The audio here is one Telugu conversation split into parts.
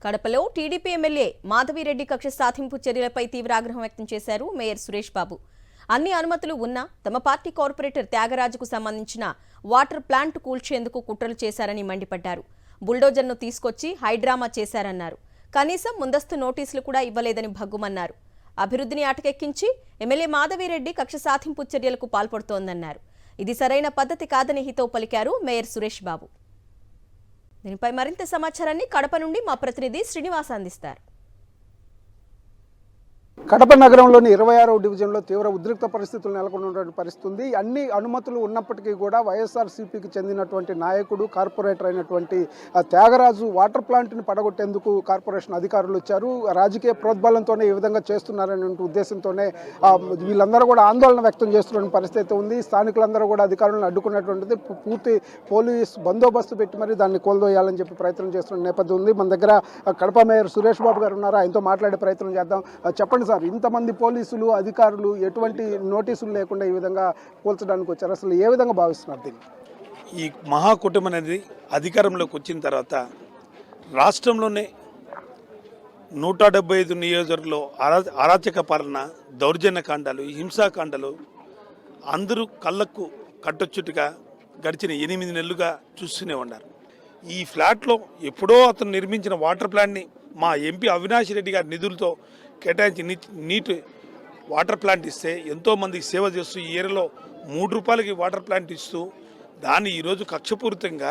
కడపలో టీడీపీ ఎమ్మెల్యే మాధవిరెడ్డి కక్ష సాధింపు చర్యలపై తీవ్ర ఆగ్రహం వ్యక్తం చేశారు మేయర్ సురేష్ బాబు. అన్ని అనుమతులు ఉన్నా తమ పార్టీ కార్పొరేటర్ త్యాగరాజుకు సంబంధించిన వాటర్ ప్లాంట్ కూల్చేందుకు కుట్రలు చేశారని మండిపడ్డారు. బుల్డోజర్ను తీసుకొచ్చి హైడ్రామా చేశారన్నారు. కనీసం ముందస్తు నోటీసులు కూడా ఇవ్వలేదని భగ్గుమన్నారు. అభివృద్ధిని అటకెక్కించి ఎమ్మెల్యే మాధవిరెడ్డి కక్ష సాధింపు చర్యలకు పాల్పడుతోందన్నారు. ఇది సరైన పద్ధతి కాదని హితవు పలికారు మేయర్ సురేష్ బాబు. దీనిపై మరింత సమాచారాన్ని కడప నుండి మా ప్రతినిధి శ్రీనివాస్ అందిస్తారు. కడప నగరంలోని 26వ డివిజన్లో తీవ్ర ఉద్రిక్త పరిస్థితులు నెలకొన్నటువంటి పరిస్థితి. అన్ని అనుమతులు ఉన్నప్పటికీ కూడా వైఎస్ఆర్సీపీకి చెందినటువంటి నాయకుడు కార్పొరేటర్ అయినటువంటి త్యాగరాజు వాటర్ ప్లాంట్ని పడగొట్టేందుకు కార్పొరేషన్ అధికారులు వచ్చారు. రాజకీయ ప్రోద్బలంతోనే ఈ విధంగా చేస్తున్నారనే ఉద్దేశంతోనే వీళ్ళందరూ కూడా ఆందోళన వ్యక్తం చేస్తున్న పరిస్థితి ఉంది. స్థానికులందరూ కూడా అధికారులను అడ్డుకున్నటువంటిది. పూర్తి పోలీస్ బందోబస్తు పెట్టి మరి దాన్ని కోల్దోయాలని చెప్పి ప్రయత్నం చేస్తున్న నేపథ్యం ఉంది. మన దగ్గర కడప మేయర్ సురేష్ బాబు గారు ఉన్నారు. ఆయనతో మాట్లాడే ప్రయత్నం చేద్దాం. చెప్పండి సార్, ఇంతమంది పోలీసులు అధికారులు ఎటువంటి నోటీసులు లేకుండా ఈ విధంగా కూల్చడానికి వచ్చారు, అసలు ఏ విధంగా భావిస్తున్నారు దీన్ని? ఈ మహాకుటుంబం అనేది అధికారంలోకి వచ్చిన తర్వాత రాష్ట్రంలోనే 175 నియోజకవర్గంలో అరాచక పాలన, దౌర్జన్యకాండాలు, హింసాకాండాలు అందరూ కళ్ళకు కట్టొచ్చుట్టుగా గడిచిన 8 నెలలుగా చూస్తూనే ఉన్నారు. ఈ ఫ్లాట్లో ఎప్పుడో అతను నిర్మించిన వాటర్ ప్లాంట్ని మా ఎంపీ అవినాష్ రెడ్డి గారి నిధులతో కేటాయించి నీటి వాటర్ ప్లాంట్ ఇస్తే ఎంతోమందికి సేవ చేస్తూ ఈ ఏరియాలో 3 రూపాయలకి వాటర్ ప్లాంట్ ఇస్తూ దాన్ని ఈరోజు కక్షపూరితంగా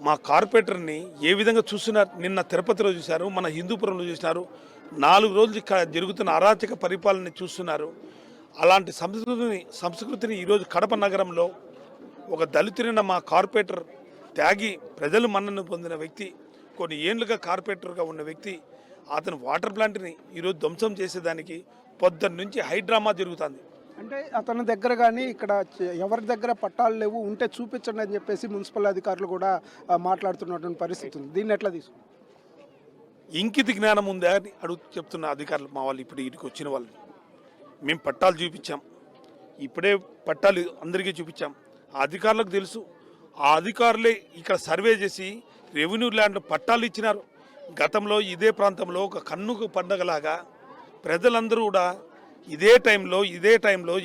మా కార్పొరేటర్ని ఏ విధంగా చూస్తున్నారు. నిన్న తిరుపతిలో చూశారు, మన హిందూపురంలో చూసినారు. 4 రోజులు జరుగుతున్న అరాచక పరిపాలన చూస్తున్నారు. అలాంటి సంస్కృతిని ఈరోజు కడప నగరంలో ఒక దళితులైన మా కార్పొరేటర్ త్యాగి ప్రజలు మన్నను పొందిన వ్యక్తి, కొన్ని ఏళ్ళుగా కార్పొరేటర్గా ఉన్న వ్యక్తి, అతను వాటర్ ప్లాంట్ని ఈరోజు ధ్వంసం చేసేదానికి పొద్దున్న నుంచి హైడ్రామా జరుగుతుంది. అంటే అతని దగ్గర కానీ ఇక్కడ ఎవరి దగ్గర పట్టాలు లేవు, ఉంటే చూపించండి అని చెప్పేసి మున్సిపల్ అధికారులు కూడా మాట్లాడుతున్నటువంటి పరిస్థితి ఉంది. దీన్ని ఎట్లా తీసుకుంటారు? ఇంకిత జ్ఞానం ఉందా అని చెప్తున్న అధికారులు మా వాళ్ళు ఇప్పుడు ఇక్కడికి వచ్చిన వాళ్ళు. మేము పట్టాలు చూపించాం, ఇప్పుడే పట్టాలు అందరికీ చూపించాం. ఆ అధికారులకు తెలుసు. ఆ అధికారులే ఇక్కడ సర్వే చేసి రెవెన్యూ ల్యాండ్ పట్టాలు ఇచ్చినారు. గతంలో ఇదే ప్రాంతంలో ఒక కన్నుకు పండగలాగా ప్రజలందరూ కూడా ఇదే టైంలో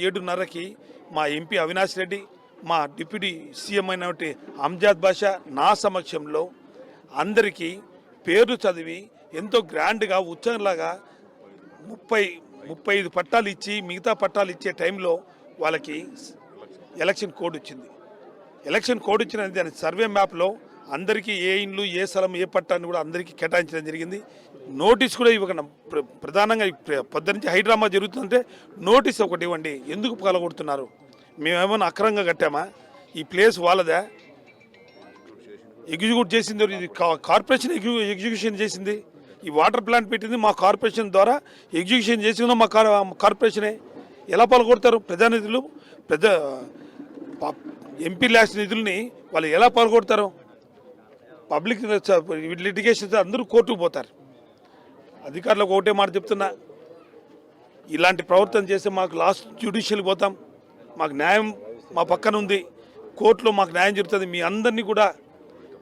7:30కి మా ఎంపీ అవినాష్ రెడ్డి, మా డిప్యూటీ సీఎం అయినటువంటి అంజాద్ బాషా నా సమక్షంలో అందరికీ పేర్లు చదివి ఎంతో గ్రాండ్గా ఉత్సవంలాగా 35 పట్టాలు ఇచ్చి మిగతా పట్టాలు ఇచ్చే టైంలో వాళ్ళకి ఎలక్షన్ కోడ్ వచ్చింది. ఎలక్షన్ కోడ్ వచ్చిన దాని సర్వే మ్యాప్లో అందరికీ ఏ ఇండ్లు, ఏ స్థలం, ఏ పట్టాన్ని కూడా అందరికీ కేటాయించడం జరిగింది. నోటీస్ కూడా ఇవ్వకుండా ప్రధానంగా పొద్దునుంచి హైడ్రామా జరుగుతుందంటే నోటీస్ ఒకటి ఇవ్వండి. ఎందుకు పాల్గొడుతున్నారు? మేమేమైనా అక్రమంగా కట్టామా? ఈ ప్లేస్ వాళ్ళదా? ఎగ్జిక్యూట్ చేసింది ఇది కార్పొరేషన్ ఎగ్జిక్యూషన్ చేసింది. ఈ వాటర్ ప్లాంట్ పెట్టింది మా కార్పొరేషన్ ద్వారా, ఎగ్జిక్యూషన్ చేసిందో మా కార్పొరేషనే. ఎలా పాల్గొడతారు? ప్రజానిధులు, ఎంపీ ల్యాక్స్ నిధుల్ని వాళ్ళు ఎలా పాల్గొడతారు? పబ్లిక్ లిటిగేషన్స్ అందరూ కోర్టుకు పోతారు. అధికారులకు ఒకటే మాట చెప్తున్నా, ఇలాంటి ప్రవర్తన చేస్తే మాకు లాస్ట్ జ్యుడిషియల్ పోతాం. మాకు న్యాయం మా పక్కన ఉంది, కోర్టులో మాకు న్యాయం జరుగుతుంది. మీ అందరినీ కూడా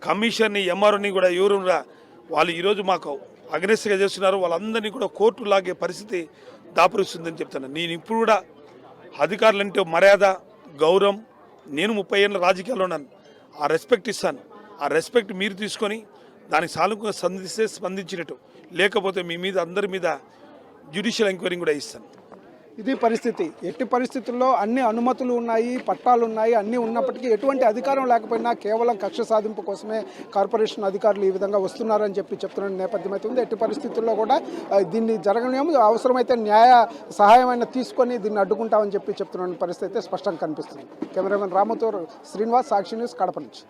కమిషన్ని, ఎంఆర్ఓని కూడా ఎవరు వాళ్ళు ఈరోజు మాకు అగ్రెసివ్గా చేస్తున్నారు. వాళ్ళందరినీ కూడా కోర్టు లాగే పరిస్థితి దాపురిస్తుందని చెప్తున్నాను. నేను ఇప్పుడు కూడా అధికారులంటే మర్యాద, గౌరవం, నేను 30 ఏళ్ళ రాజకీయాల్లో ఉన్నాను. ఆ రెస్పెక్ట్ ఇస్తాను. ఆ రెస్పెక్ట్ మీరు తీసుకొని దానికి సానుకూలంగా స్పందించినట్టు, లేకపోతే మీ మీద అందరి మీద జ్యుడిషియల్ ఎంక్వైరీ కూడా ఇస్తాను. ఇది పరిస్థితి. ఎట్టి పరిస్థితుల్లో అన్ని అనుమతులు ఉన్నాయి, పట్టాలు ఉన్నాయి, అన్నీ ఉన్నప్పటికీ ఎటువంటి అధికారం లేకపోయినా కేవలం కక్ష సాధింపు కోసమే కార్పొరేషన్ అధికారులు ఈ విధంగా వస్తున్నారని చెప్తున్న నేపథ్యం అయితే ఉంది. ఎట్టి పరిస్థితుల్లో కూడా దీన్ని జరగనేమో, అవసరమైతే న్యాయ సహాయమైన తీసుకొని దీన్ని అడ్డుకుంటామని చెప్తున్న పరిస్థితి అయితే స్పష్టంగా కనిపిస్తుంది. కెమెరామెన్ రామతో శ్రీనివాస్, సాక్షి న్యూస్, కడప నుంచి.